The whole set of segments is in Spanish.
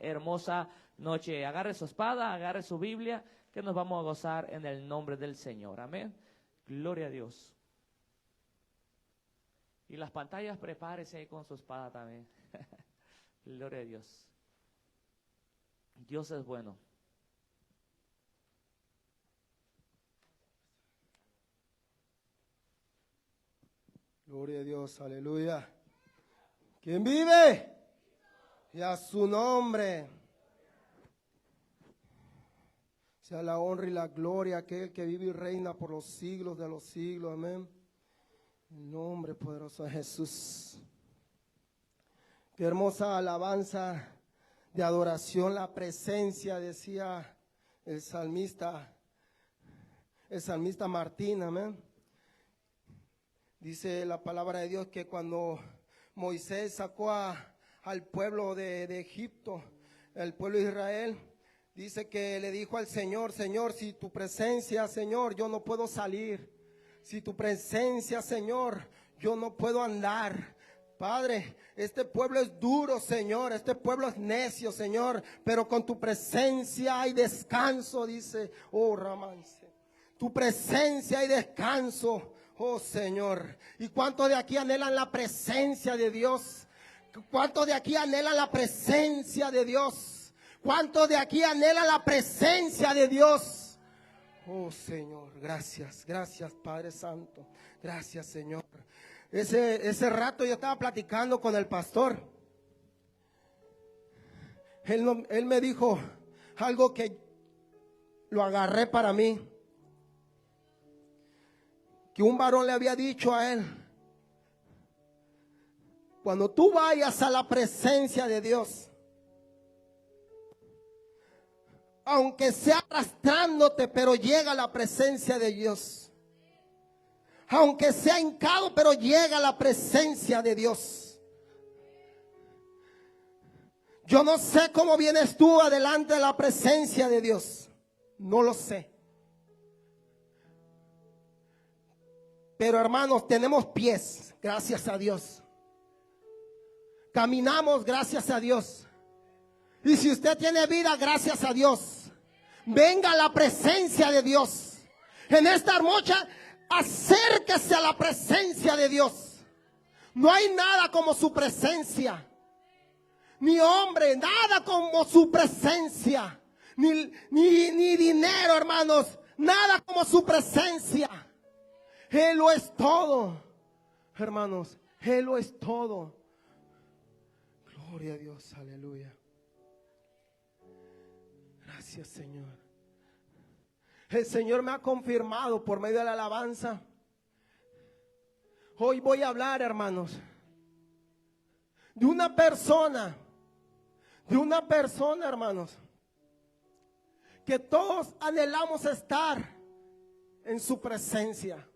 hermosa noche. Agarre su espada, agarre su Biblia, que nos vamos a gozar en el nombre del Señor. Amén. Gloria a Dios. Y las pantallas, prepárese con su espada también. Gloria a Dios. Dios es bueno. Gloria a Dios, aleluya. ¿Quién vive? Y a su nombre sea la honra y la gloria, aquel que vive y reina por los siglos de los siglos, amén. En el nombre poderoso de Jesús. Qué hermosa alabanza de adoración, la presencia, decía el salmista Martín, amén. Dice la palabra de Dios que cuando Moisés sacó al pueblo de Egipto, el pueblo de Israel, dice que le dijo al Señor: Señor, si tu presencia, Señor, yo no puedo salir. Si tu presencia, Señor, yo no puedo andar. Padre, este pueblo es duro, Señor, este pueblo es necio, Señor, pero con tu presencia hay descanso, dice, oh Ramance. Tu presencia hay descanso, oh Señor. ¿Y cuántos de aquí anhelan la presencia de Dios? ¿Cuántos de aquí anhelan la presencia de Dios? ¿Cuántos de aquí anhelan la presencia de Dios? Oh Señor, gracias, gracias Padre Santo. Gracias Señor. Ese rato yo estaba platicando con el pastor. Él me dijo algo que lo agarré para mí. Que un varón le había dicho a él: cuando tú vayas a la presencia de Dios, aunque sea arrastrándote, pero llega a la presencia de Dios. Aunque sea hincado, pero llega a la presencia de Dios. Yo no sé cómo vienes tú adelante de la presencia de Dios. No lo sé. Pero hermanos, tenemos pies, gracias a Dios. Caminamos, gracias a Dios. Y si usted tiene vida, gracias a Dios. Venga a la presencia de Dios. En esta hermosa, acérquese a la presencia de Dios. No hay nada como su presencia. Ni hombre, nada como su presencia. Ni dinero, hermanos. Nada como su presencia. Él lo es todo, hermanos. Él lo es todo. Gloria a Dios, aleluya. Gracias, Señor. El Señor me ha confirmado por medio de la alabanza. Hoy voy a hablar, hermanos, de una persona, hermanos, que todos anhelamos estar en su presencia.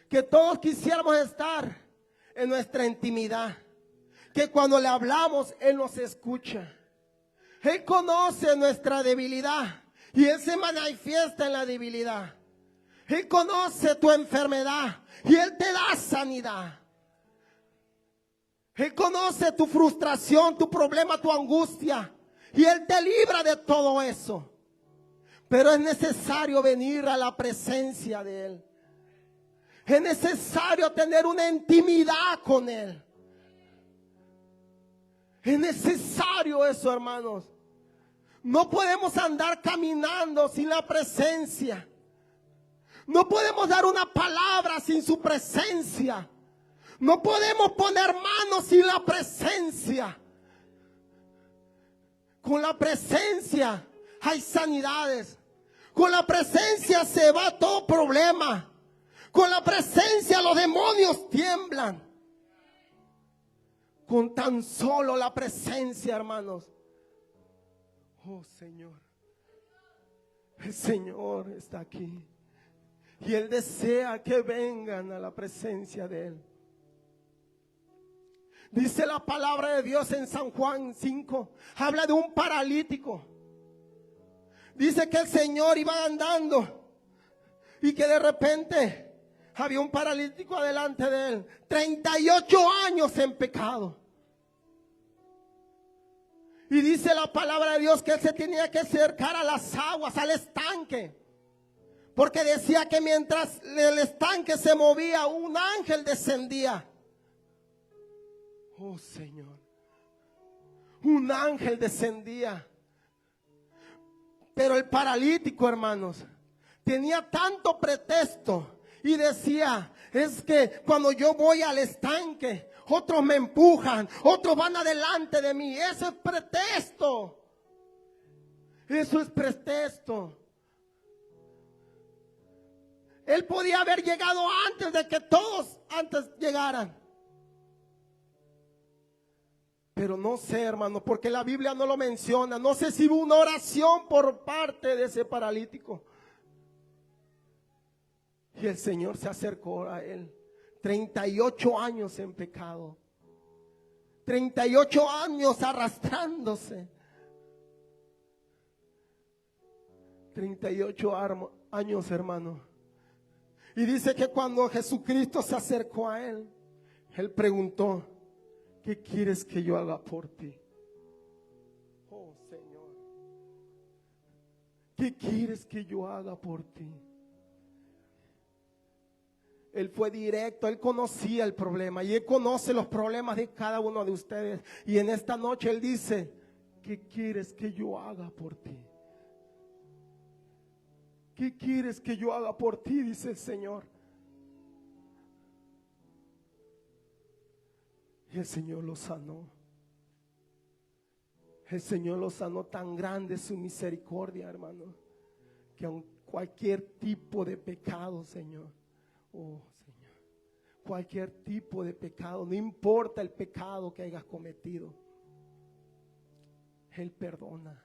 Que todos quisiéramos estar en nuestra intimidad. Que cuando le hablamos, Él nos escucha. Él conoce nuestra debilidad y Él se manifiesta en la debilidad. Él conoce tu enfermedad y Él te da sanidad. Él conoce tu frustración, tu problema, tu angustia y Él te libra de todo eso. Pero es necesario venir a la presencia de Él. Es necesario tener una intimidad con Él. Es necesario eso, hermanos. No podemos andar caminando sin la presencia. No podemos dar una palabra sin su presencia. No podemos poner manos sin la presencia. Con la presencia hay sanidades. Con la presencia se va todo problema. Con la presencia los demonios tiemblan. Con tan solo la presencia, hermanos. Oh Señor. El Señor está aquí. Y Él desea que vengan a la presencia de Él. Dice la palabra de Dios en San Juan 5. Habla de un paralítico. Dice que el Señor iba andando. Y que de repente había un paralítico adelante de Él. 38 años en pecado. Y dice la palabra de Dios que él se tenía que acercar a las aguas, al estanque. Porque decía que mientras el estanque se movía, un ángel descendía. Oh Señor. Un ángel descendía. Pero el paralítico, hermanos, tenía tanto pretexto y decía, es que cuando yo voy al estanque, otros me empujan, otros van adelante de mí. Eso es pretexto. Eso es pretexto. Él podía haber llegado antes de que todos antes llegaran. Pero no sé, hermano, porque la Biblia no lo menciona. No sé si hubo una oración por parte de ese paralítico. Y el Señor se acercó a él. 38 años en pecado. 38 años arrastrándose. 38 años, hermano. Y dice que cuando Jesucristo se acercó a él, él preguntó, ¿qué quieres que yo haga por ti? Oh Señor, ¿qué quieres que yo haga por ti? Él fue directo, él conocía el problema y él conoce los problemas de cada uno de ustedes. Y en esta noche él dice, ¿qué quieres que yo haga por ti? ¿Qué quieres que yo haga por ti? Dice el Señor. Y el Señor lo sanó. El Señor lo sanó. Tan grande es su misericordia, hermano, que aun cualquier tipo de pecado, Señor, oh Señor, cualquier tipo de pecado, no importa el pecado que hayas cometido, Él perdona.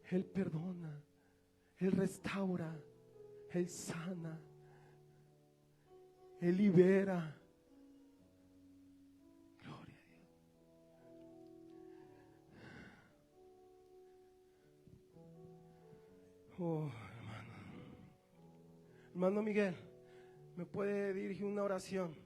Él perdona. Él restaura, Él sana, Él libera. Gloria a Dios. Oh, hermano. Hermano Miguel, ¿me puede dirigir una oración?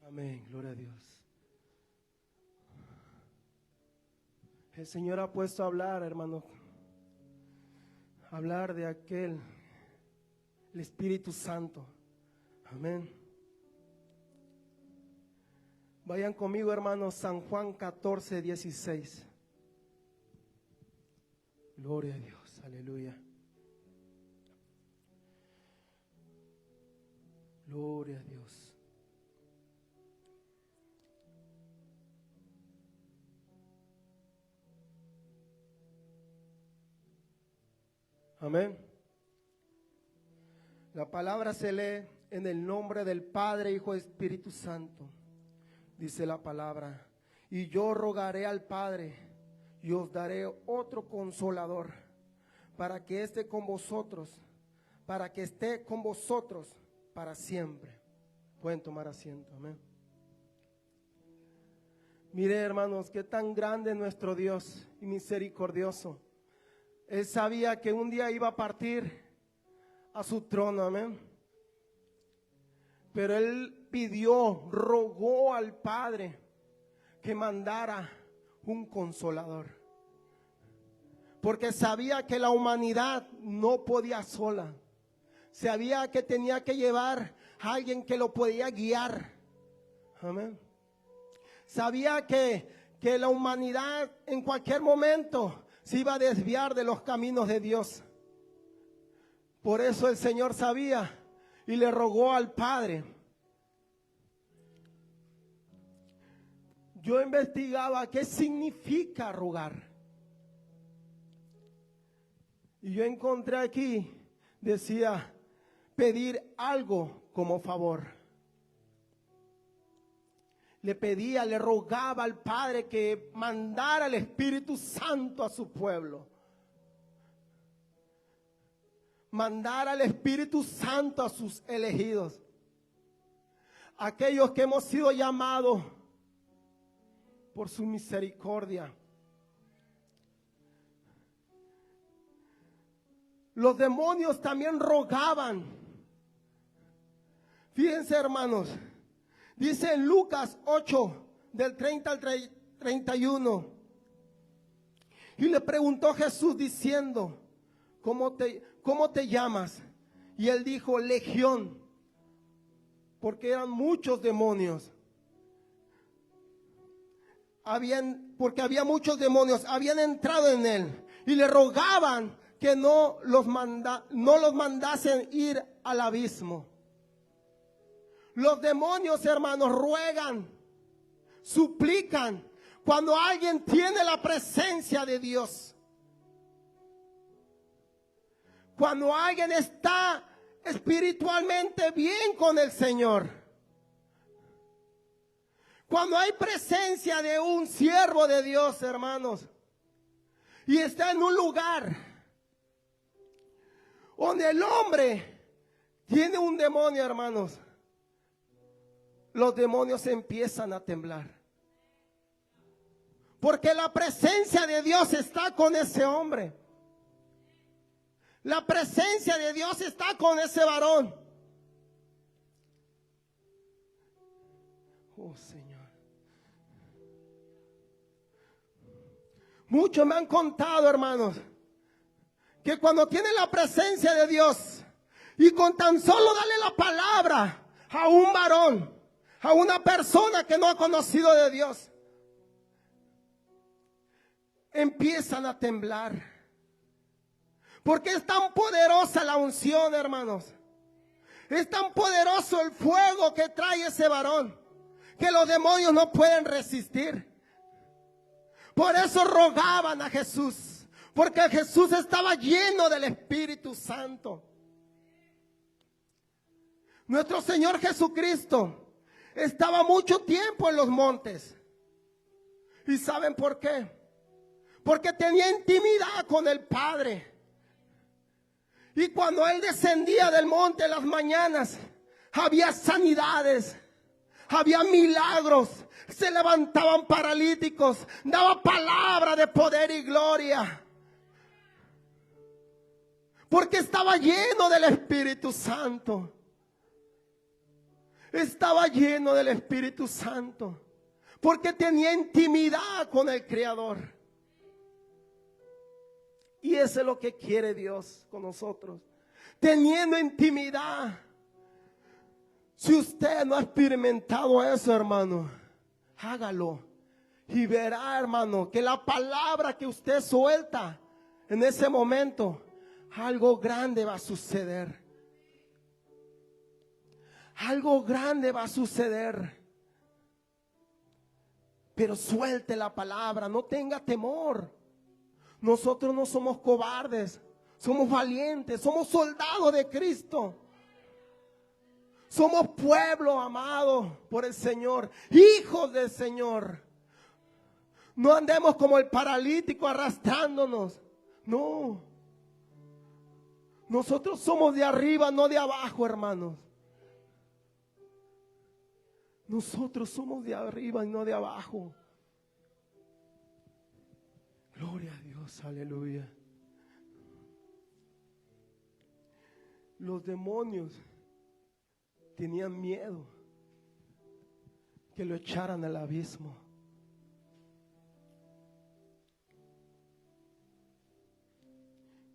Amén, gloria a Dios. El Señor ha puesto a hablar, hermano, hablar de aquel, el Espíritu Santo. Amén. Vayan conmigo, hermanos, San Juan 14, 16. Gloria a Dios, aleluya. Gloria a Dios. Amén. La palabra se lee en el nombre del Padre, Hijo y Espíritu Santo. Dice la palabra, y yo rogaré al Padre y os daré otro consolador para que esté con vosotros, para que esté con vosotros para siempre. Pueden tomar asiento, amén. Mire, hermanos, qué tan grande es nuestro Dios y misericordioso. Él sabía que un día iba a partir a su trono, amén. Pero él pidió, rogó al Padre que mandara un consolador. Porque sabía que la humanidad no podía sola. Sabía que tenía que llevar a alguien que lo podía guiar. Amén. Sabía que la humanidad en cualquier momento se iba a desviar de los caminos de Dios. Por eso el Señor sabía y le rogó al Padre. Yo investigaba qué significa rogar. Y yo encontré aquí, decía, pedir algo como favor. Le pedía, le rogaba al Padre que mandara el Espíritu Santo a su pueblo. Mandara al Espíritu Santo a sus elegidos. Aquellos que hemos sido llamados por su misericordia. Los demonios también rogaban. Fíjense, hermanos, dice en Lucas 8, del 30 al 31. Y le preguntó Jesús diciendo, ¿cómo te llamas? Y él dijo, Legión, porque eran muchos demonios. Porque había muchos demonios, habían entrado en él. Y le rogaban que no los mandasen ir al abismo. Los demonios, hermanos, ruegan, suplican cuando alguien tiene la presencia de Dios. Cuando alguien está espiritualmente bien con el Señor. Cuando hay presencia de un siervo de Dios, hermanos, y está en un lugar donde el hombre tiene un demonio, hermanos, los demonios empiezan a temblar. Porque la presencia de Dios está con ese hombre. La presencia de Dios está con ese varón. Oh, Señor. Muchos me han contado, hermanos, que cuando tienen la presencia de Dios y con tan solo darle la palabra a un varón, a una persona que no ha conocido de Dios, empiezan a temblar. Porque es tan poderosa la unción, hermanos. Es tan poderoso el fuego que trae ese varón, que los demonios no pueden resistir. Por eso rogaban a Jesús, porque Jesús estaba lleno del Espíritu Santo. Nuestro Señor Jesucristo estaba mucho tiempo en los montes. ¿Y saben por qué? Porque tenía intimidad con el Padre. Y cuando Él descendía del monte en las mañanas, había sanidades, había milagros, se levantaban paralíticos, daba palabra de poder y gloria. Porque estaba lleno del Espíritu Santo. Estaba lleno del Espíritu Santo. Porque tenía intimidad con el Creador. Y eso es lo que quiere Dios con nosotros. Teniendo intimidad. Si usted no ha experimentado eso, hermano, hágalo. Y verá, hermano, que la palabra que usted suelta en ese momento, algo grande va a suceder. Algo grande va a suceder. Pero suelte la palabra, no tenga temor. Nosotros no somos cobardes, somos valientes, somos soldados de Cristo. Somos pueblo amado por el Señor, hijos del Señor. No andemos como el paralítico arrastrándonos. No. Nosotros somos de arriba, no de abajo, hermanos. Nosotros somos de arriba y no de abajo. Gloria a Dios, aleluya. Los demonios tenían miedo que lo echaran al abismo.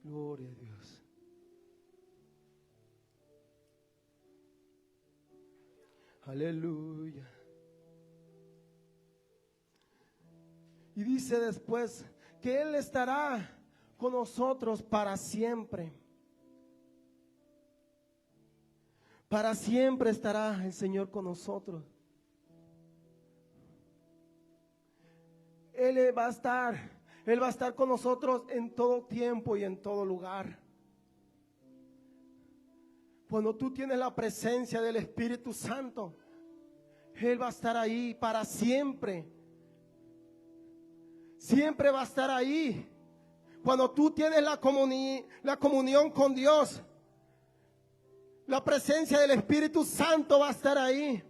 Gloria a Dios. Aleluya. Y dice después que Él estará con nosotros para siempre. Para siempre estará el Señor con nosotros. Él va a estar con nosotros en todo tiempo y en todo lugar. Cuando tú tienes la presencia del Espíritu Santo, Él va a estar ahí para siempre. Siempre va a estar ahí. Cuando tú tienes la comunión con Dios, la presencia del Espíritu Santo va a estar ahí.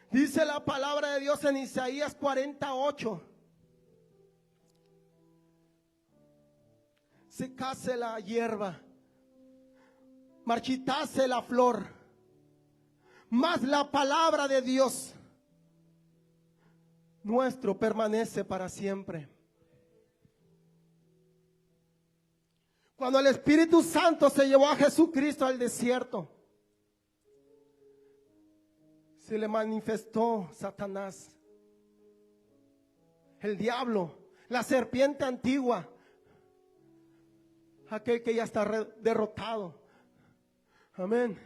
Dice la palabra de Dios en Isaías 48. Secase la hierba, marchitase la flor, mas la palabra de Dios nuestro permanece para siempre. Cuando el Espíritu Santo se llevó a Jesucristo al desierto, se le manifestó Satanás, el diablo, la serpiente antigua, aquel que ya está derrotado. Amén.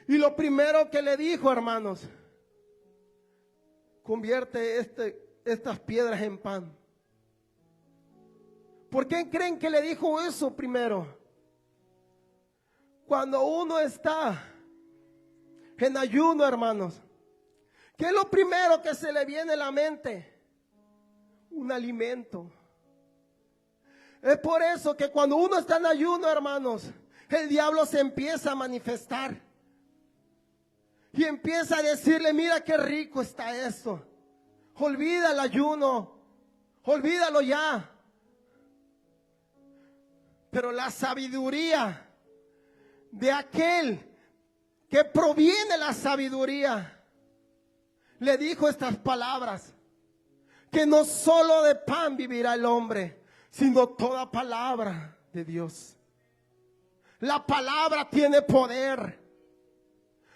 Y lo primero que le dijo, hermanos, convierte estas piedras en pan. ¿Por qué creen que le dijo eso primero? Cuando uno está en ayuno, hermanos, ¿qué es lo primero que se le viene a la mente? Un alimento. Es por eso que cuando uno está en ayuno, hermanos, el diablo se empieza a manifestar. Y empieza a decirle, mira qué rico está esto. Olvida el ayuno. Olvídalo ya. Pero la sabiduría de aquel que proviene la sabiduría, le dijo estas palabras, que no solo de pan vivirá el hombre, sino toda palabra de Dios. La palabra tiene poder.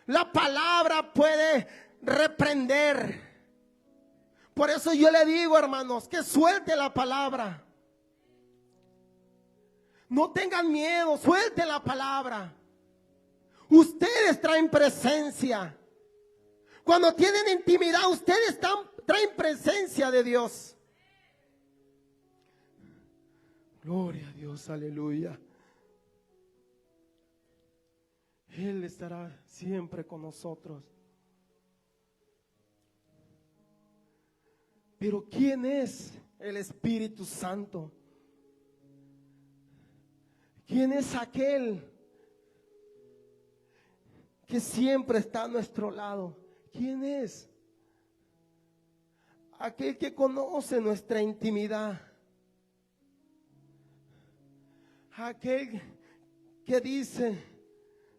La palabra puede reprender. Por eso yo le digo, hermanos, que suelte la palabra. No tengan miedo, suelte la palabra. Ustedes traen presencia. Cuando tienen intimidad, ustedes traen presencia de Dios. Gloria a Dios, aleluya. Él estará siempre con nosotros. Pero ¿quién es el Espíritu Santo? ¿Quién es aquel que siempre está a nuestro lado? ¿Quién es? Aquel que conoce nuestra intimidad. Aquel que dice,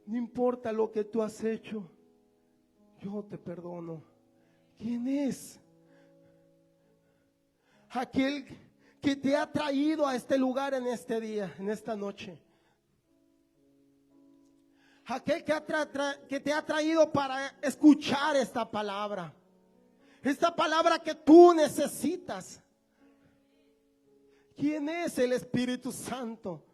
no importa lo que tú has hecho, yo te perdono. ¿Quién es? Aquel que te ha traído a este lugar en este día, en esta noche. Aquel que te ha traído para escuchar esta palabra. Esta palabra que tú necesitas. ¿Quién es el Espíritu Santo?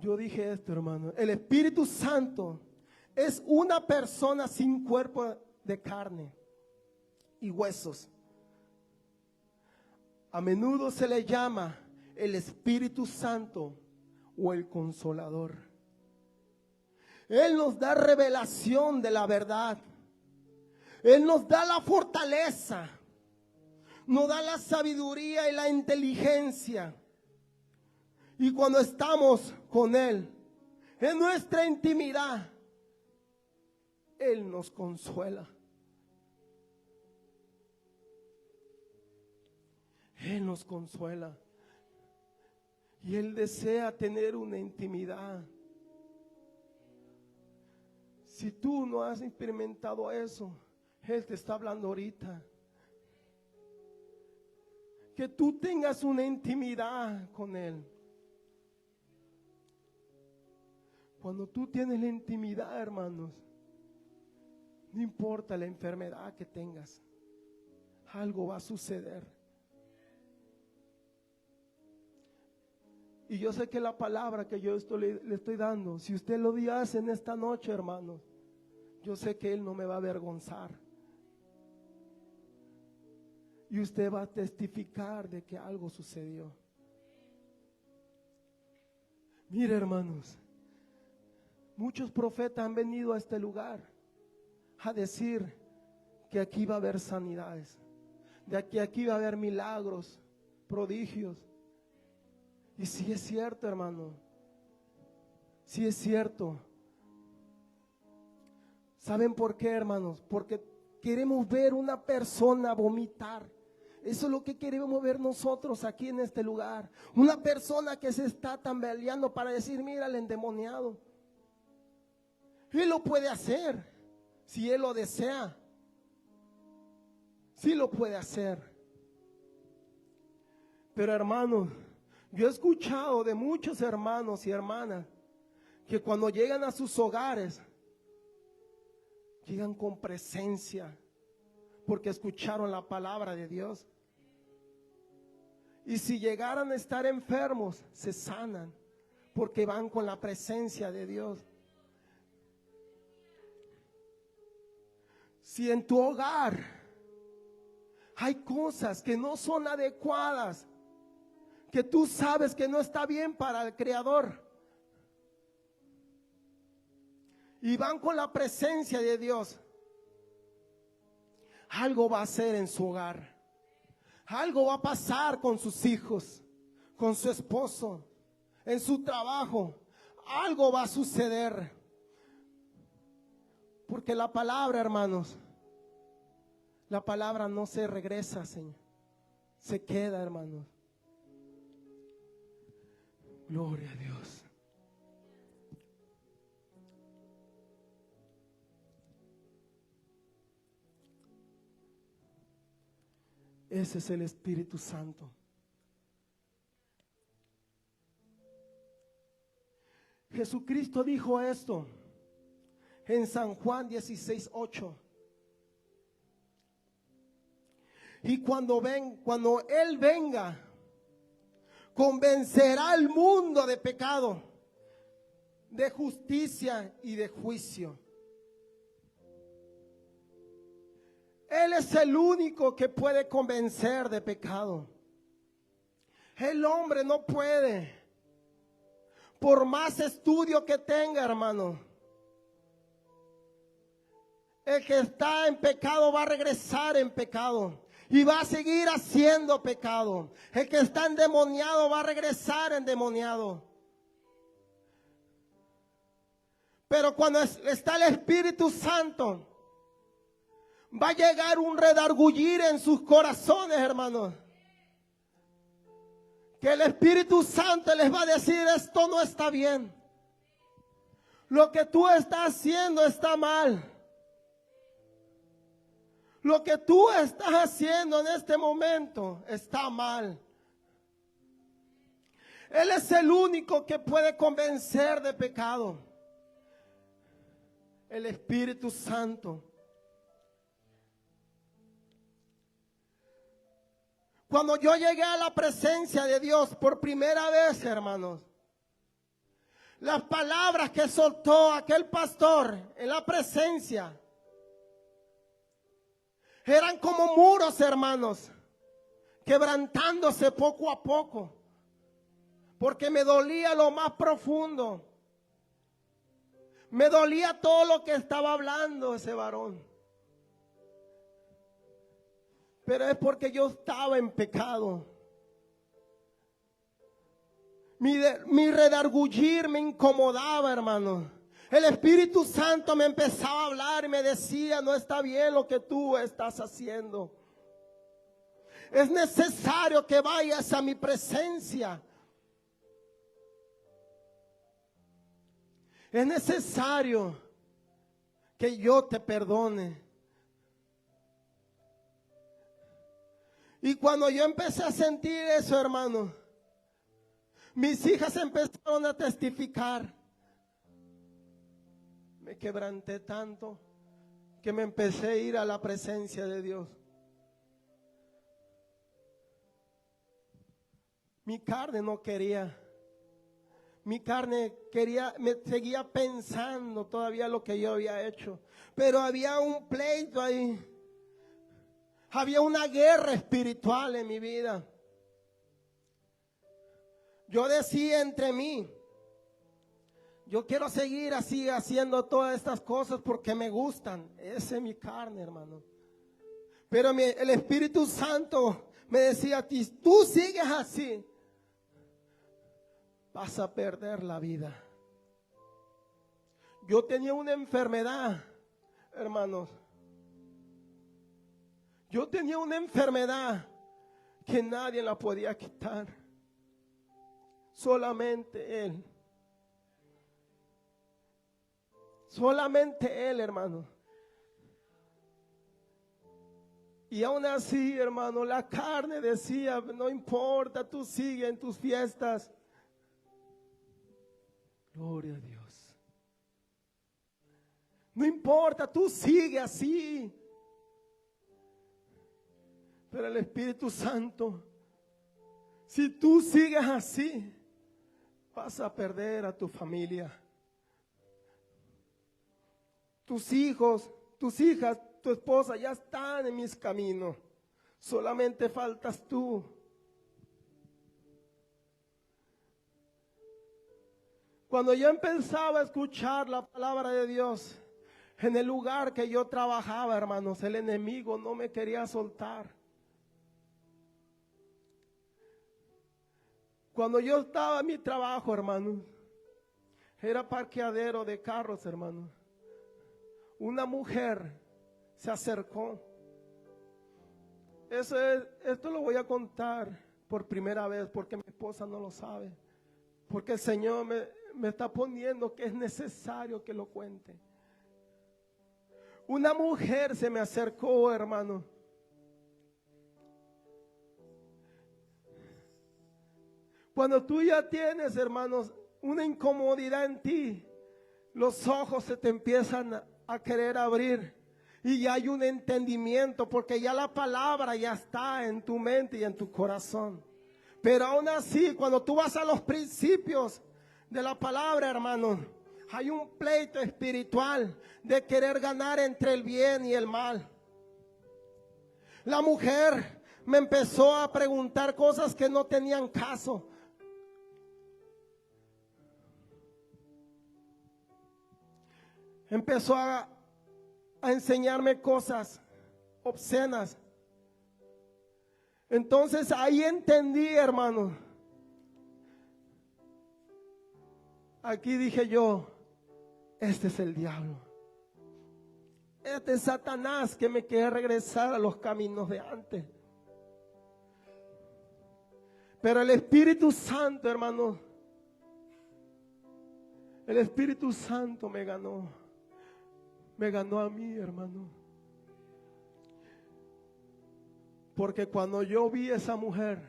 Yo dije esto, hermano. El Espíritu Santo es una persona sin cuerpo de carne y huesos. A menudo se le llama el Espíritu Santo o el Consolador. Él nos da revelación de la verdad. Él nos da la fortaleza. Nos da la sabiduría y la inteligencia. Y cuando estamos con Él, en nuestra intimidad, Él nos consuela. Él nos consuela. Y Él desea tener una intimidad. Si tú no has experimentado eso, Él te está hablando ahorita. Que tú tengas una intimidad con Él. Cuando tú tienes la intimidad, hermanos, no importa la enfermedad que tengas, algo va a suceder. Y yo sé que la palabra que yo le estoy dando, si usted lo hace en esta noche, hermanos, yo sé que Él no me va a avergonzar. Y usted va a testificar de que algo sucedió. Mire, hermanos, muchos profetas han venido a este lugar a decir que aquí va a haber sanidades, de que aquí va a haber milagros, prodigios. Y sí es cierto, hermano, sí es cierto. ¿Saben por qué, hermanos? Porque queremos ver una persona vomitar. Eso es lo que queremos ver nosotros aquí en este lugar. Una persona que se está tambaleando para decir, mira el endemoniado. Él lo puede hacer, si Él lo desea. Sí lo puede hacer. Pero hermanos, yo he escuchado de muchos hermanos y hermanas que cuando llegan a sus hogares, llegan con presencia, porque escucharon la palabra de Dios. Y si llegaran a estar enfermos, se sanan, porque van con la presencia de Dios. Si en tu hogar hay cosas que no son adecuadas, que tú sabes que no está bien para el Creador, y van con la presencia de Dios, algo va a hacer en su hogar. Algo va a pasar con sus hijos, con su esposo, en su trabajo. Algo va a suceder. Porque la palabra, hermanos, la palabra no se regresa, Señor. Se queda, hermanos. Gloria a Dios. Ese es el Espíritu Santo. Jesucristo dijo esto en San Juan 16:8. Y cuando Él venga, convencerá al mundo de pecado, de justicia y de juicio. Él es el único que puede convencer de pecado. El hombre no puede. Por más estudio que tenga, hermano, el que está en pecado va a regresar en pecado y va a seguir haciendo pecado. El que está endemoniado va a regresar endemoniado. Pero cuando está el Espíritu Santo, va a llegar un redargullir en sus corazones, hermanos. Que el Espíritu Santo les va a decir, esto no está bien. Lo que tú estás haciendo está mal. Lo que tú estás haciendo en este momento está mal. Él es el único que puede convencer de pecado. El Espíritu Santo. Cuando yo llegué a la presencia de Dios por primera vez, hermanos, las palabras que soltó aquel pastor en la presencia eran como muros, hermanos, quebrantándose poco a poco, porque me dolía lo más profundo. Me dolía todo lo que estaba hablando ese varón. Pero es porque yo estaba en pecado. Mi redargullir me incomodaba, hermano. El Espíritu Santo me empezaba a hablar y me decía, no está bien lo que tú estás haciendo. Es necesario que vayas a mi presencia. Es necesario que yo te perdone. Y cuando yo empecé a sentir eso, hermano, mis hijas empezaron a testificar. Me quebranté tanto que me empecé a ir a la presencia de Dios. Mi carne no quería. Mi carne me seguía pensando todavía lo que yo había hecho. Pero había un pleito ahí. Había una guerra espiritual en mi vida. Yo decía entre mí, yo quiero seguir así haciendo todas estas cosas porque me gustan. Esa es mi carne, hermano. Pero el Espíritu Santo me decía a ti, tú sigues así, vas a perder la vida. Yo tenía una enfermedad, hermanos. Yo tenía una enfermedad que nadie la podía quitar. Solamente Él. Solamente Él, hermano. Y aún así, hermano, la carne decía, no importa, tú sigue en tus fiestas. Gloria a Dios. No importa, tú sigue así. Pero el Espíritu Santo, si tú sigues así, vas a perder a tu familia. Tus hijos, tus hijas, tu esposa ya están en mis caminos. Solamente faltas tú. Cuando yo empezaba a escuchar la palabra de Dios, en el lugar que yo trabajaba, hermanos, el enemigo no me quería soltar. Cuando yo estaba en mi trabajo, hermanos, era parqueadero de carros, hermanos. Una mujer se acercó. Esto lo voy a contar por primera vez porque mi esposa no lo sabe. Porque el Señor me está poniendo que es necesario que lo cuente. Una mujer se me acercó, hermano. Cuando tú ya tienes, hermanos, una incomodidad en ti, los ojos se te empiezan a querer abrir y ya hay un entendimiento porque ya la palabra ya está en tu mente y en tu corazón. Pero aún así, cuando tú vas a los principios de la palabra, hermano, hay un pleito espiritual de querer ganar entre el bien y el mal. La mujer me empezó a preguntar cosas que no tenían caso. Empezó a enseñarme cosas obscenas. Entonces ahí entendí, hermano. Aquí dije yo, este es el diablo. Este es Satanás que me quiere regresar a los caminos de antes. Pero el Espíritu Santo, hermano, el Espíritu Santo me ganó. Me ganó a mí, hermano. Porque cuando yo vi a esa mujer,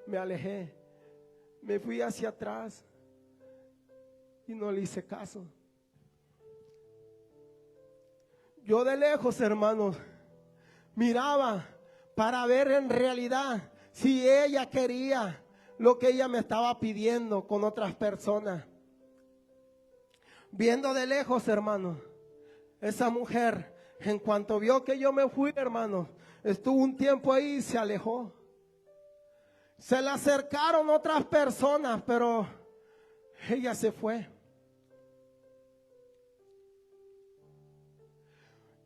me alejé. Me fui hacia atrás y no le hice caso. Yo de lejos, hermanos, miraba para ver en realidad si ella quería lo que ella me estaba pidiendo con otras personas. Viendo de lejos, hermanos, esa mujer, en cuanto vio que yo me fui, hermanos, estuvo un tiempo ahí y se alejó. Se le acercaron otras personas, pero ella se fue.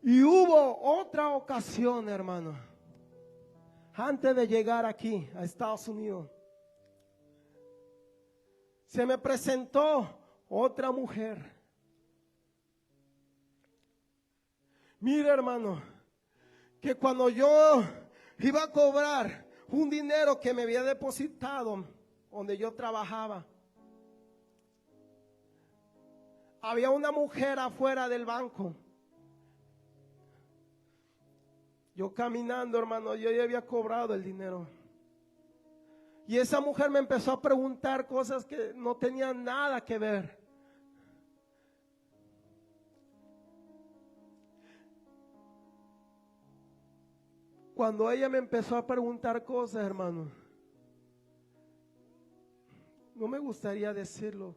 Y hubo otra ocasión, hermano, antes de llegar aquí a Estados Unidos, se me presentó otra mujer. Mire, hermano, que cuando yo iba a cobrar un dinero que me había depositado donde yo trabajaba, había una mujer afuera del banco. Yo caminando, hermano, yo ya había cobrado el dinero. Y esa mujer me empezó a preguntar cosas que no tenían nada que ver. Cuando ella me empezó a preguntar cosas, hermano, no me gustaría decirlo,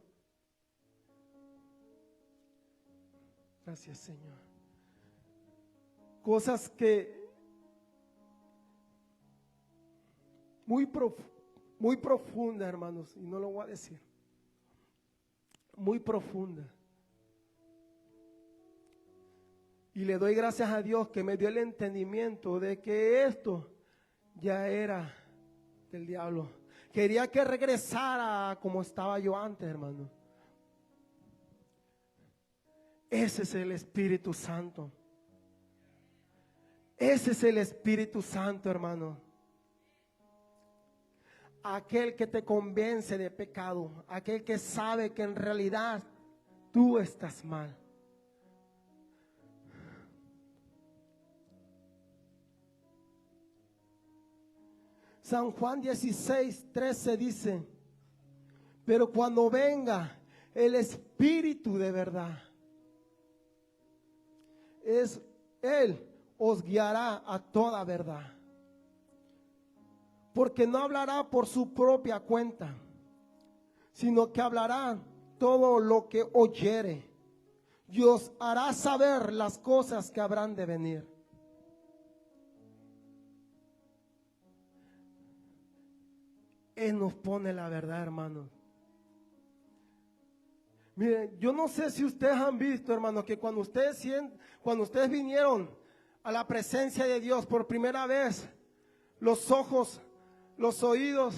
Gracias, Señor. Cosas que muy profunda, hermanos, y no lo voy a decir. Muy profunda. Y le doy gracias a Dios que me dio el entendimiento de que esto ya era del diablo. Quería que regresara como estaba yo antes, hermano. Ese es el Espíritu Santo. Ese es el Espíritu Santo, hermano. Aquel que te convence de pecado, aquel que sabe que en realidad tú estás mal. San Juan 16:13 dice: pero cuando venga el Espíritu de verdad, Él os guiará a toda verdad. Porque no hablará por su propia cuenta, sino que hablará todo lo que oyere, y os hará saber las cosas que habrán de venir. Él nos pone la verdad, hermanos. Miren, yo no sé si ustedes han visto, hermanos, que cuando ustedes vinieron a la presencia de Dios por primera vez, los ojos, los oídos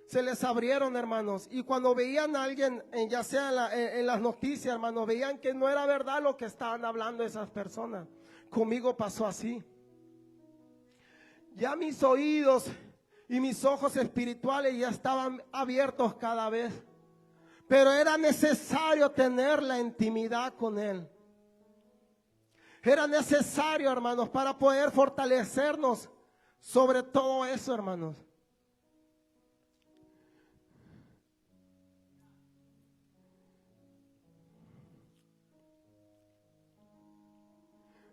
se les abrieron, hermanos. Y cuando veían a alguien, ya sea en las noticias, hermanos, veían que no era verdad lo que estaban hablando esas personas. Conmigo pasó así. Ya mis oídos y mis ojos espirituales ya estaban abiertos cada vez. Pero era necesario tener la intimidad con Él. Era necesario, hermanos, para poder fortalecernos sobre todo eso, hermanos.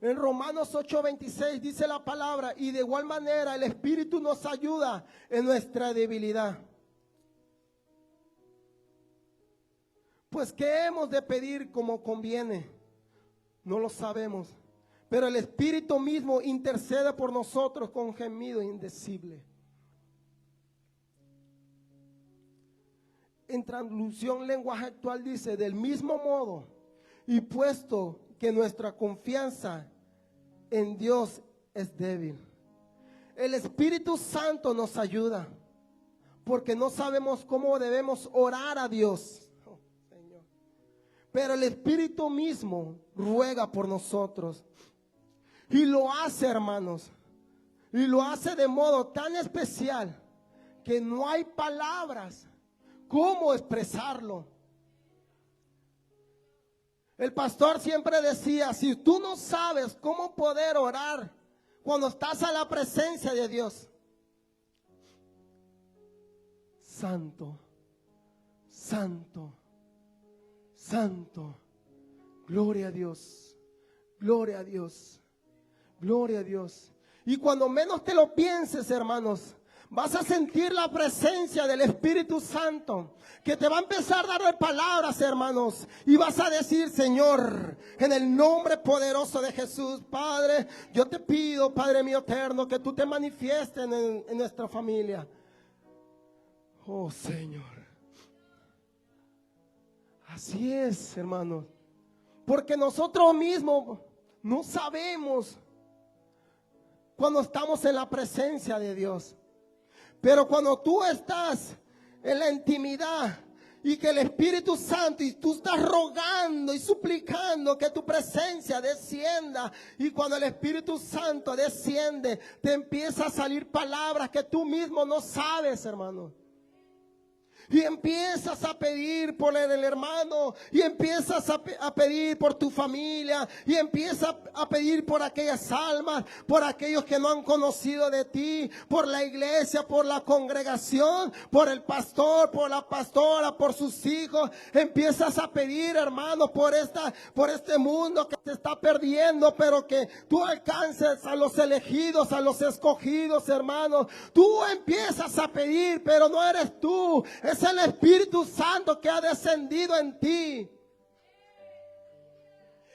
En Romanos 8:26 dice la palabra: y de igual manera el Espíritu nos ayuda en nuestra debilidad. Pues ¿qué hemos de pedir como conviene? No lo sabemos, pero el Espíritu mismo intercede por nosotros con gemido indecible. En traducción lenguaje actual dice: del mismo modo, y puesto que nuestra confianza en Dios es débil, el Espíritu Santo nos ayuda, porque no sabemos cómo debemos orar a Dios. Pero el Espíritu mismo ruega por nosotros. Y lo hace, hermanos. Y lo hace de modo tan especial que no hay palabras cómo expresarlo. El pastor siempre decía: si tú no sabes cómo poder orar cuando estás a la presencia de Dios, santo, santo, santo, gloria a Dios, gloria a Dios, gloria a Dios. Y cuando menos te lo pienses, hermanos, vas a sentir la presencia del Espíritu Santo, que te va a empezar a dar palabras, hermanos, y vas a decir: Señor, en el nombre poderoso de Jesús, Padre, yo te pido, Padre mío eterno, que tú te manifiestes en nuestra familia. Oh, Señor. Así es, hermanos, porque nosotros mismos no sabemos cuando estamos en la presencia de Dios. Pero cuando tú estás en la intimidad y que el Espíritu Santo, y tú estás rogando y suplicando que tu presencia descienda, y cuando el Espíritu Santo desciende, te empieza a salir palabras que tú mismo no sabes, hermano. Y empiezas a pedir por el hermano, y empiezas a pedir por tu familia, y empiezas a pedir por aquellas almas, por aquellos que no han conocido de ti, por la iglesia, por la congregación, por el pastor, por la pastora, por sus hijos. Empiezas a pedir, hermano, por este mundo que se está perdiendo, pero que tú alcances a los elegidos, a los escogidos, hermanos. Tú empiezas a pedir, pero no eres tú, es el Espíritu Santo que ha descendido en ti.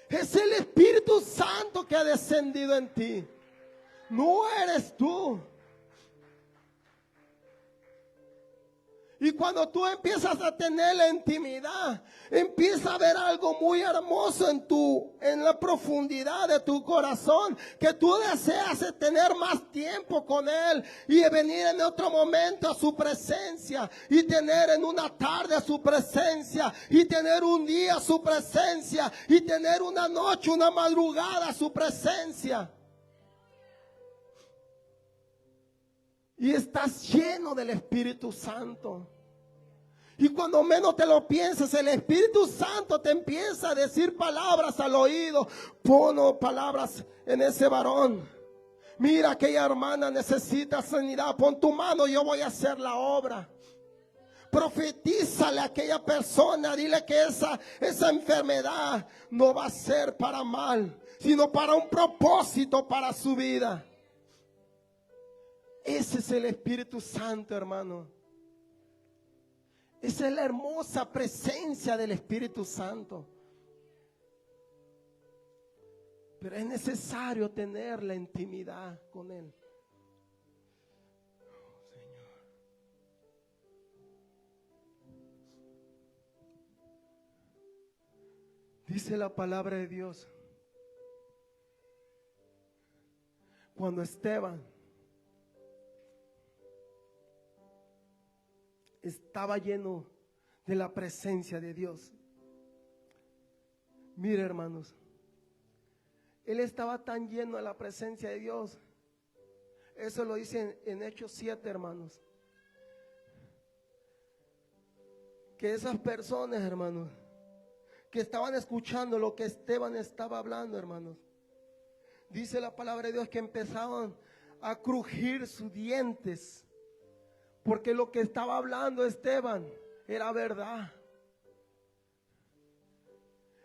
Es el Espíritu Santo que ha descendido en ti. No eres tú. Y cuando tú empiezas a tener la intimidad, empieza a ver algo muy hermoso en la profundidad de tu corazón, que tú deseas tener más tiempo con Él y venir en otro momento a su presencia y tener en una tarde su presencia y tener un día su presencia y tener una noche, una madrugada su presencia. Y estás lleno del Espíritu Santo. Y cuando menos te lo piensas, el Espíritu Santo te empieza a decir palabras al oído. Pon palabras en ese varón. Mira, aquella hermana necesita sanidad. Pon tu mano, yo voy a hacer la obra. Profetízale a aquella persona. Dile que esa enfermedad no va a ser para mal, sino para un propósito para su vida. Ese es el Espíritu Santo, hermano. Esa es la hermosa presencia del Espíritu Santo. Pero es necesario tener la intimidad con Él. Señor. Dice la palabra de Dios. Cuando Esteban estaba lleno de la presencia de Dios. Mire, hermanos, él estaba tan lleno de la presencia de Dios. Eso lo dice en Hechos 7, hermanos. Que esas personas, hermanos, que estaban escuchando lo que Esteban estaba hablando, hermanos, dice la palabra de Dios que empezaban a crujir sus dientes. Porque lo que estaba hablando Esteban era verdad.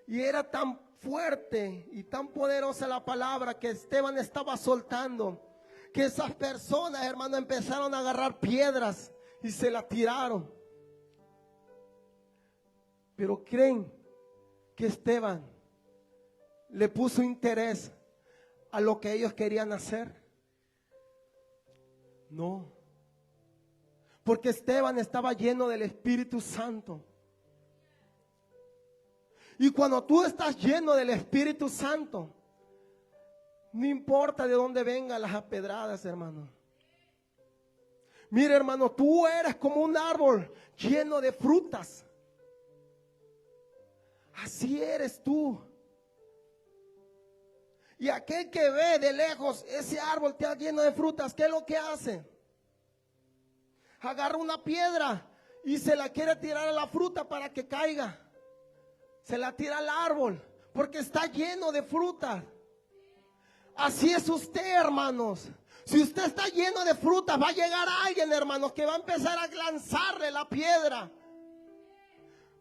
Y era tan fuerte y tan poderosa la palabra que Esteban estaba soltando, que esas personas, hermano, empezaron a agarrar piedras y se las tiraron. Pero creen que Esteban le puso interés a lo que ellos querían hacer. No. Porque Esteban estaba lleno del Espíritu Santo. Y cuando tú estás lleno del Espíritu Santo, no importa de dónde vengan las pedradas, hermano. Mira, hermano, tú eres como un árbol lleno de frutas. Así eres tú. Y aquel que ve de lejos ese árbol está lleno de frutas, ¿qué es lo que hace? Agarra una piedra y se la quiere tirar a la fruta para que caiga. Se la tira al árbol porque está lleno de fruta. Así es usted, hermanos. Si usted está lleno de fruta, va a llegar alguien, hermanos, que va a empezar a lanzarle la piedra.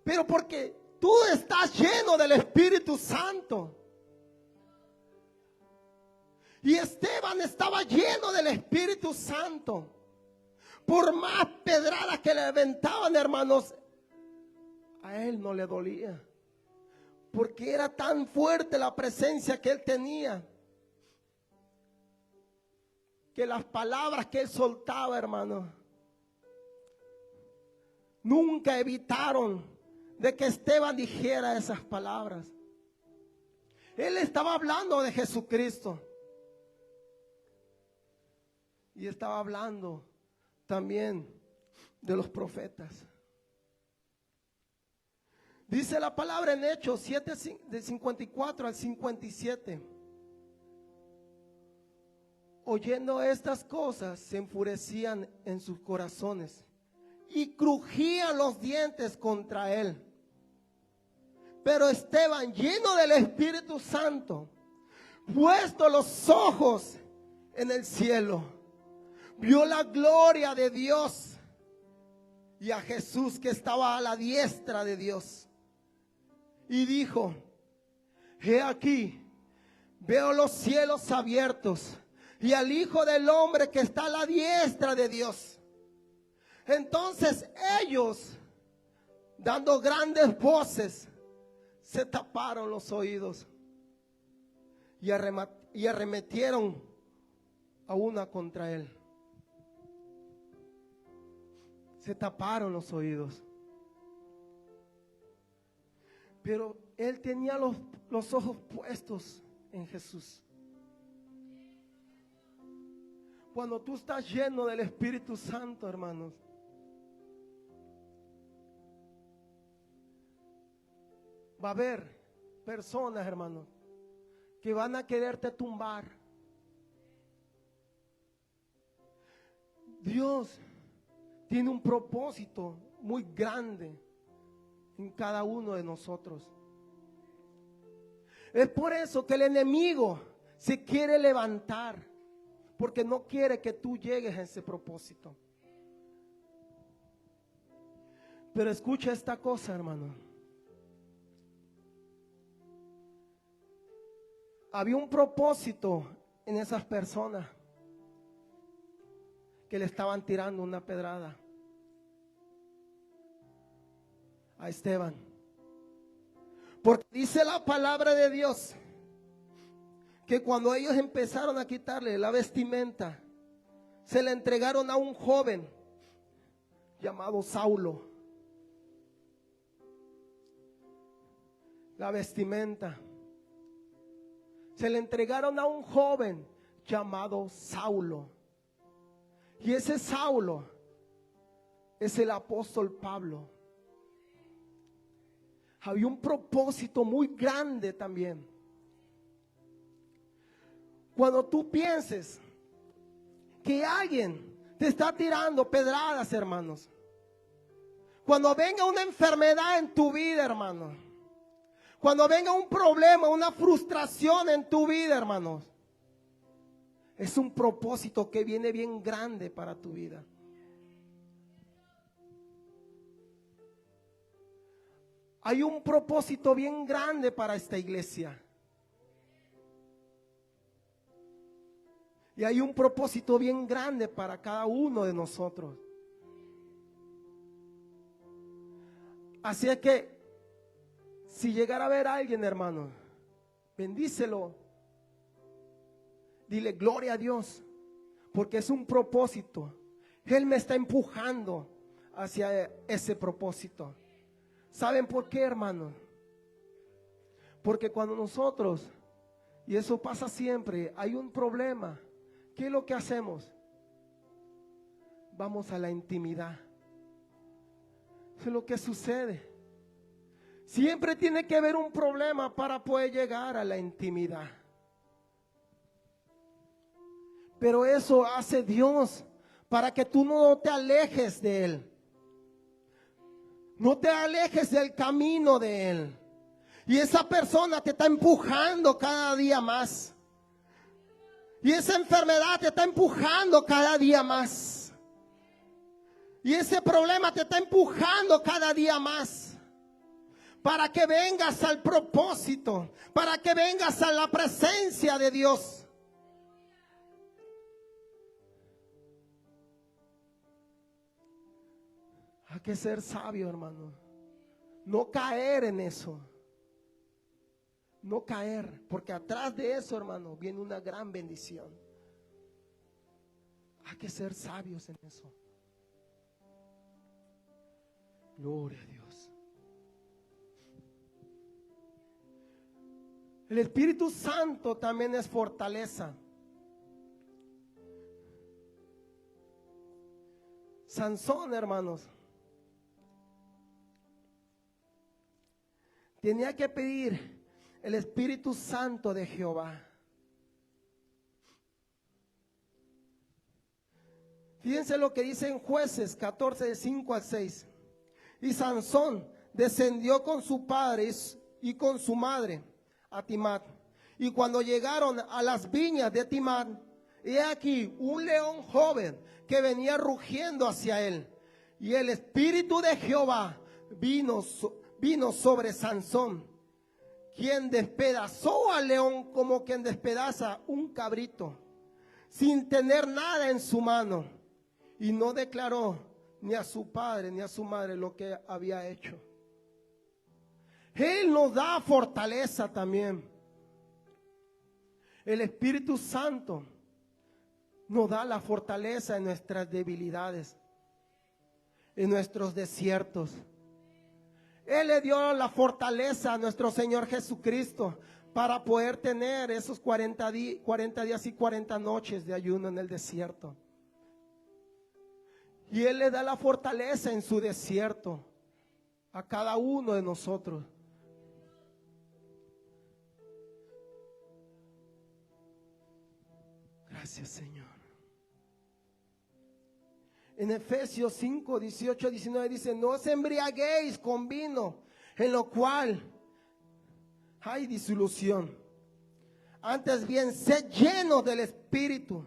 Pero porque tú estás lleno del Espíritu Santo. Y Esteban estaba lleno del Espíritu Santo. Por más pedradas que le aventaban, hermanos, a él no le dolía. Porque era tan fuerte la presencia que él tenía, que las palabras que él soltaba, hermanos, nunca evitaron de que Esteban dijera esas palabras. Él estaba hablando de Jesucristo. Y estaba hablando también de los profetas. Dice la palabra en Hechos 7, de 54 al 57. Oyendo estas cosas, se enfurecían en sus corazones y crujían los dientes contra él. Pero Esteban, lleno del Espíritu Santo, puesto los ojos en el cielo, vio la gloria de Dios y a Jesús que estaba a la diestra de Dios. Y dijo: he aquí, veo los cielos abiertos y al Hijo del Hombre que está a la diestra de Dios. Entonces ellos, dando grandes voces, se taparon los oídos. y arremetieron a una contra él. Se taparon los oídos. Pero él tenía los ojos puestos en Jesús. Cuando tú estás lleno del Espíritu Santo, hermanos, va a haber personas, hermanos, que van a quererte tumbar. Dios tiene un propósito muy grande en cada uno de nosotros. Es por eso que el enemigo se quiere levantar, porque no quiere que tú llegues a ese propósito. Pero escucha esta cosa, hermano. Había un propósito en esas personas que le estaban tirando una pedrada a Esteban. Porque dice la palabra de Dios que cuando ellos empezaron a quitarle la vestimenta, se la entregaron a un joven llamado Saulo. La vestimenta. Se le entregaron a un joven llamado Saulo. Y ese Saulo es el apóstol Pablo. Había un propósito muy grande también. Cuando tú pienses que alguien te está tirando pedradas, hermanos, cuando venga una enfermedad en tu vida, hermano, cuando venga un problema, una frustración en tu vida, hermanos, es un propósito que viene bien grande para tu vida. Hay un propósito bien grande para esta iglesia. Y hay un propósito bien grande para cada uno de nosotros. Así es que, si llegara a ver a alguien, hermano, bendícelo. Dile gloria a Dios, porque es un propósito. Él me está empujando hacia ese propósito. ¿Saben por qué, hermano? Porque cuando nosotros, y eso pasa siempre, hay un problema, ¿qué es lo que hacemos? Vamos a la intimidad. Eso es lo que sucede. Siempre tiene que haber un problema para poder llegar a la intimidad. Pero eso hace Dios para que tú no te alejes de Él. No te alejes del camino de Él. Y esa persona te está empujando cada día más. Y esa enfermedad te está empujando cada día más. Y ese problema te está empujando cada día más. Para que vengas al propósito, para que vengas a la presencia de Dios. Hay que ser sabio, hermano. No caer en eso. No caer, porque atrás de eso, hermano, viene una gran bendición. Hay que ser sabios en eso. Gloria a Dios. El Espíritu Santo también es fortaleza. Sansón, hermanos, tenía que pedir el Espíritu Santo de Jehová. Fíjense lo que dice en Jueces 14, de 5 al 6. Y Sansón descendió con su padre y con su madre a Timat. Y cuando llegaron a las viñas de Timat, he aquí un león joven que venía rugiendo hacia él. Y el Espíritu de Jehová vino sobre Sansón, quien despedazó al león como quien despedaza un cabrito, sin tener nada en su mano. Y no declaró ni a su padre ni a su madre lo que había hecho. Él nos da fortaleza también. El Espíritu Santo nos da la fortaleza en nuestras debilidades, en nuestros desiertos. Él le dio la fortaleza a nuestro Señor Jesucristo para poder tener esos 40 días y 40 noches de ayuno en el desierto. Y Él le da la fortaleza en su desierto a cada uno de nosotros. Gracias, Señor. En Efesios 5, 18, 19 dice: no os embriaguéis con vino, en lo cual hay disolución. Antes bien, sed llenos del Espíritu,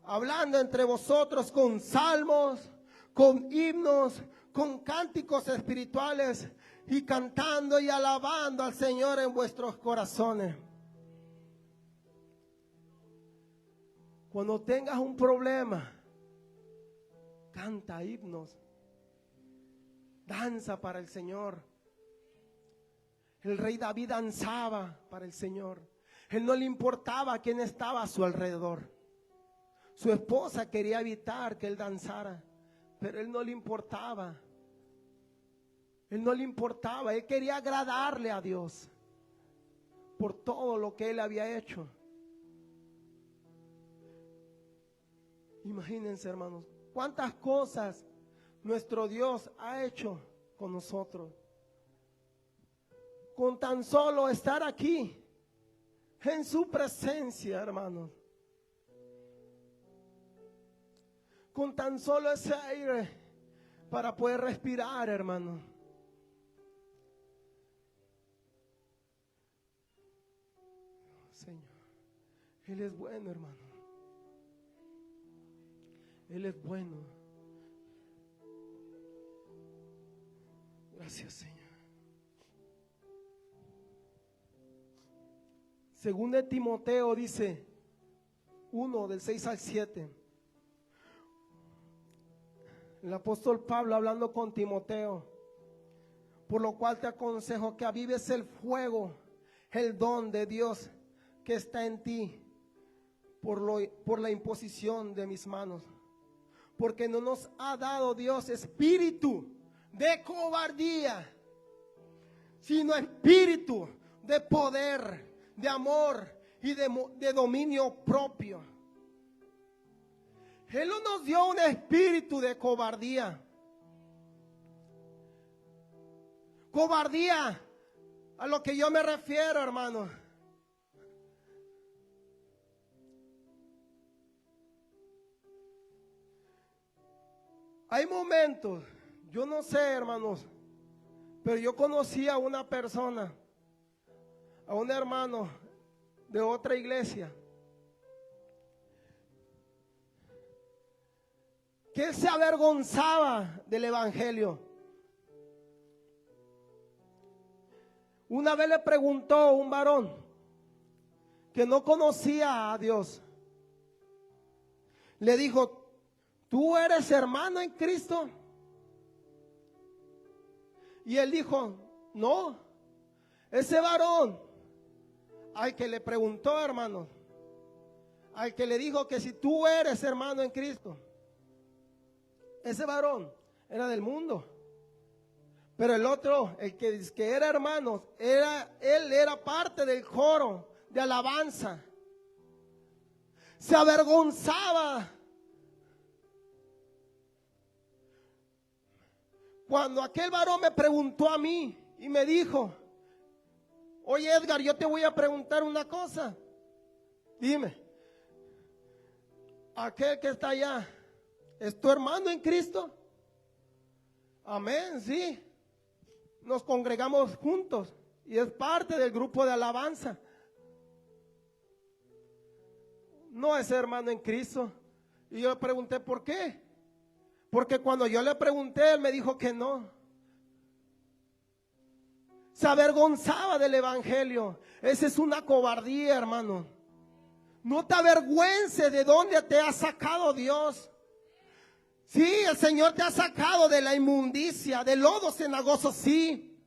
hablando entre vosotros con salmos, con himnos, con cánticos espirituales, y cantando y alabando al Señor en vuestros corazones. Cuando tengas un problema, canta himnos, danza para el Señor. El rey David danzaba para el Señor. Él no le importaba quién estaba a su alrededor. Su esposa quería evitar que él danzara, pero él no le importaba. Él no le importaba. Él quería agradarle a Dios por todo lo que él había hecho. Imagínense, hermanos, cuántas cosas nuestro Dios ha hecho con nosotros. Con tan solo estar aquí, en su presencia, hermanos. Con tan solo ese aire para poder respirar, hermanos. Señor, Él es bueno, hermano. Él es bueno. Gracias, Señor. Según de Timoteo dice 1 del 6 al 7. El apóstol Pablo hablando con Timoteo: por lo cual te aconsejo que avives el fuego, el don de Dios que está en ti, por la imposición de mis manos. Porque no nos ha dado Dios espíritu de cobardía, sino espíritu de poder, de amor y de dominio propio. Él no nos dio un espíritu de cobardía. Cobardía, a lo que yo me refiero, hermano, hay momentos, yo no sé, hermanos, pero yo conocí a una persona, a un hermano de otra iglesia, que él se avergonzaba del evangelio. Una vez le preguntó un varón que no conocía a Dios, le dijo: ¿tú eres hermano en Cristo? Y él dijo: no. Ese varón al que le preguntó, hermano, al que le dijo que si tú eres hermano en Cristo, ese varón era del mundo. Pero el otro, el que era hermano, él era parte del coro de alabanza. Se avergonzaba. Cuando aquel varón me preguntó a mí y me dijo: oye, Edgar, yo te voy a preguntar una cosa. Dime, aquel que está allá, ¿es tu hermano en Cristo? Amén, sí. Nos congregamos juntos y es parte del grupo de alabanza. No es hermano en Cristo. Y yo le pregunté: ¿por qué? Porque cuando yo le pregunté, él me dijo que no. Se avergonzaba del evangelio. Esa es una cobardía, hermano. No te avergüences de dónde te ha sacado Dios. Sí, el Señor te ha sacado de la inmundicia, del lodo cenagoso, sí.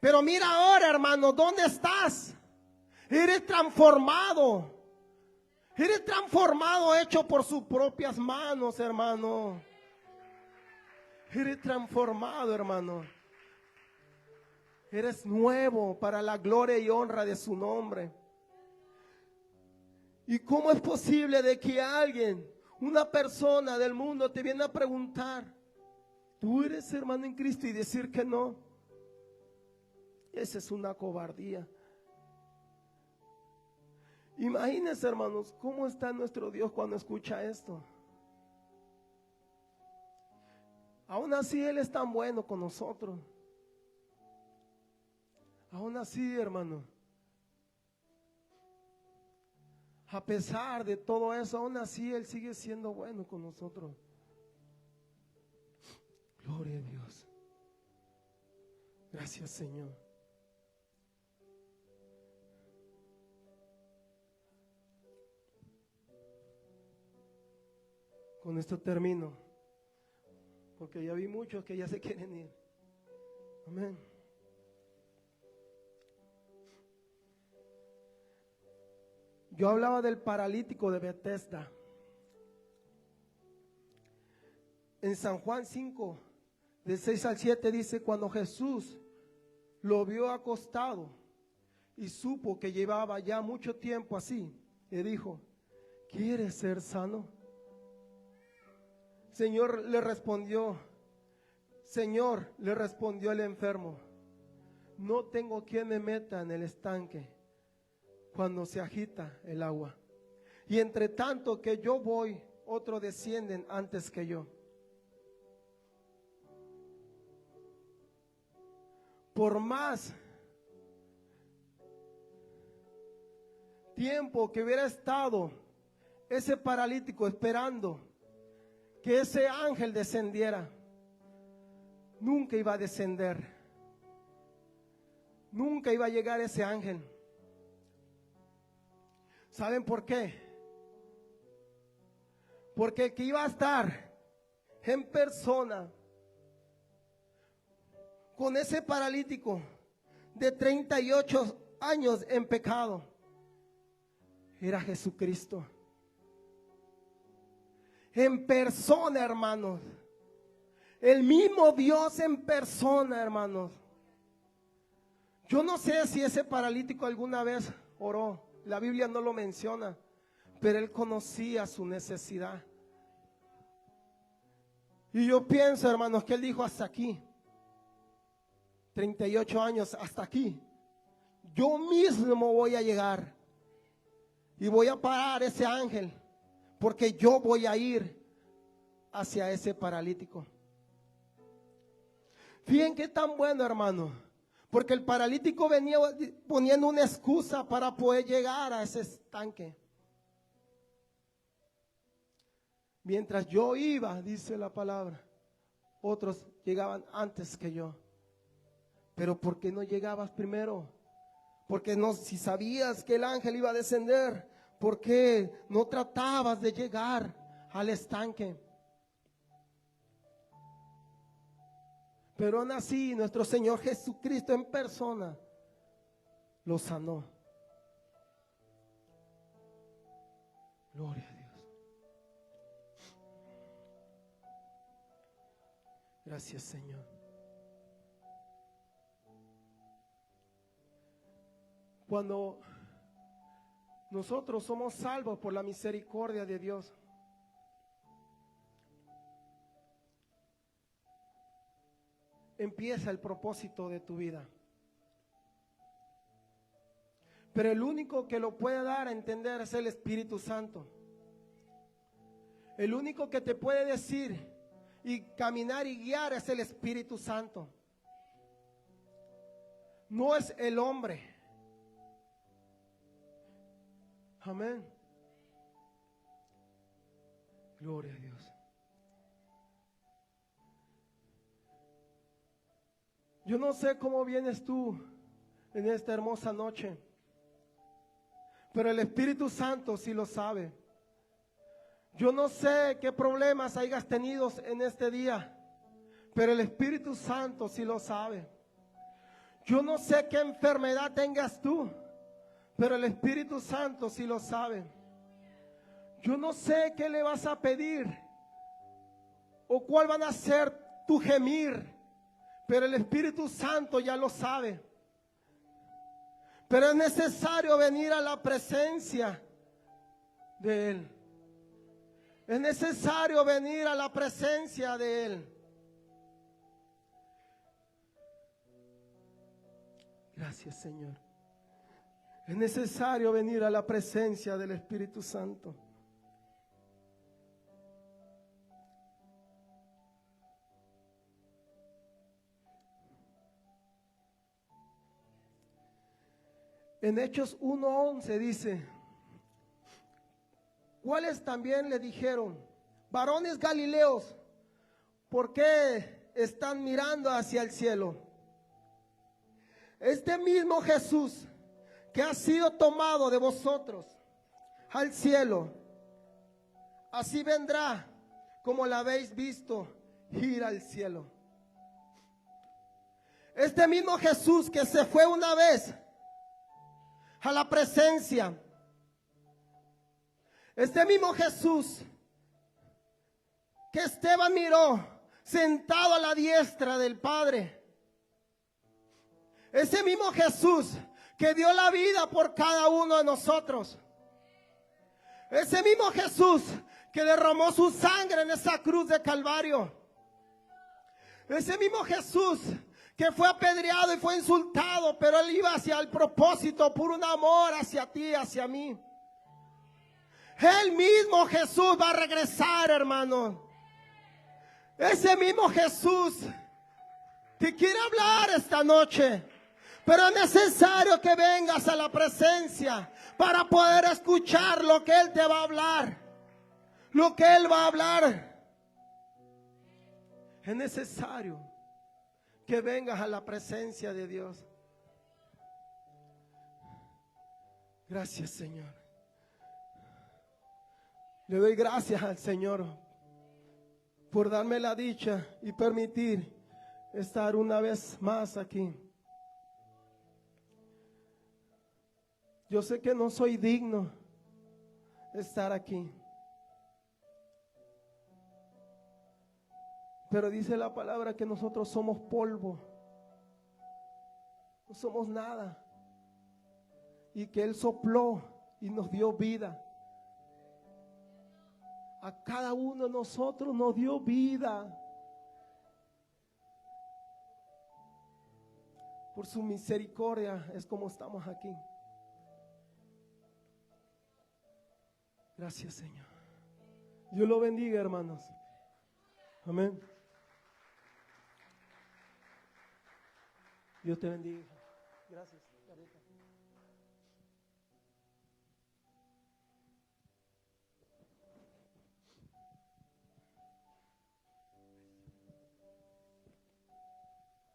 Pero mira ahora, hermano, ¿dónde estás? Eres transformado. Eres transformado, hecho por sus propias manos, hermano. Eres transformado, hermano. Eres nuevo para la gloria y honra de su nombre. ¿Y cómo es posible de que alguien, una persona del mundo te viene a preguntar, ¿tú eres hermano en Cristo? Y decir que no? Esa es una cobardía. Imagínense, hermanos, cómo está nuestro Dios cuando escucha esto. Aún así Él es tan bueno con nosotros. Aún así, hermano, a pesar de todo eso, aún así Él sigue siendo bueno con nosotros. Gloria a Dios. Gracias, Señor. Con esto termino, porque ya vi muchos que ya se quieren ir. Amén. Yo hablaba del paralítico de Bethesda. En San Juan 5, del 6 al 7 dice, cuando Jesús lo vio acostado y supo que llevaba ya mucho tiempo así, le dijo, ¿quieres ser sano? Señor, le respondió el enfermo, no tengo quien me meta en el estanque cuando se agita el agua. Y entre tanto que yo voy, otros descienden antes que yo. Por más tiempo que hubiera estado ese paralítico esperando que ese ángel descendiera, nunca iba a descender. Nunca iba a llegar ese ángel. ¿Saben por qué? Porque el que iba a estar en persona con ese paralítico de 38 años en pecado era Jesucristo. En persona, hermanos. El mismo Dios en persona, hermanos. Yo no sé si ese paralítico alguna vez oró. La Biblia no lo menciona, pero él conocía su necesidad. Y yo pienso, hermanos, que él dijo hasta aquí. 38 años, hasta aquí. Yo mismo voy a llegar y voy a parar ese ángel, porque yo voy a ir hacia ese paralítico. Fíjense qué tan bueno, hermano. Porque el paralítico venía poniendo una excusa para poder llegar a ese estanque. Mientras yo iba, dice la palabra, otros llegaban antes que yo. Pero ¿por qué no llegabas primero? Porque no, si sabías que el ángel iba a descender, ¿por qué no tratabas de llegar al estanque? Pero aún así, nuestro Señor Jesucristo en persona lo sanó. Gloria a Dios. Gracias, Señor. Cuando nosotros somos salvos por la misericordia de Dios, empieza el propósito de tu vida. Pero el único que lo puede dar a entender es el Espíritu Santo. El único que te puede decir y caminar y guiar es el Espíritu Santo. No es el hombre. Amén. Gloria a Dios. Yo no sé cómo vienes tú en esta hermosa noche, pero el Espíritu Santo sí lo sabe. Yo no sé qué problemas hayas tenido en este día, pero el Espíritu Santo sí lo sabe. Yo no sé qué enfermedad tengas tú, pero el Espíritu Santo sí lo sabe. Yo no sé qué le vas a pedir o cuál van a ser tu gemir, pero el Espíritu Santo ya lo sabe. Pero es necesario venir a la presencia de Él. Es necesario venir a la presencia de Él. Gracias, Señor. Es necesario venir a la presencia del Espíritu Santo. En Hechos 1:11 dice: ¿cuáles también le dijeron? Varones galileos, ¿por qué están mirando hacia el cielo? Este mismo Jesús que ha sido tomado de vosotros al cielo, así vendrá como la habéis visto ir al cielo. Este mismo Jesús que se fue una vez a la presencia, este mismo Jesús que Esteban miró sentado a la diestra del Padre, ese mismo Jesús que dio la vida por cada uno de nosotros, ese mismo Jesús que derramó su sangre en esa cruz de Calvario, ese mismo Jesús que fue apedreado y fue insultado, pero Él iba hacia el propósito por un amor hacia ti, hacia mí. El mismo Jesús va a regresar, hermano. Ese mismo Jesús te quiere hablar esta noche, pero es necesario que vengas a la presencia para poder escuchar lo que Él te va a hablar, lo que Él va a hablar. Es necesario que vengas a la presencia de Dios. Gracias, Señor. Le doy gracias al Señor por darme la dicha y permitir estar una vez más aquí. Yo sé que no soy digno de estar aquí, pero dice la palabra que nosotros somos polvo, no somos nada, y que Él sopló y nos dio vida. A cada uno de nosotros nos dio vida. Por su misericordia es como estamos aquí. Gracias, Señor. Dios lo bendiga, hermanos. Amén. Dios te bendiga. Gracias, Carita.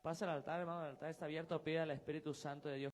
Pasa al altar, hermano, el altar está abierto, pide al Espíritu Santo de Dios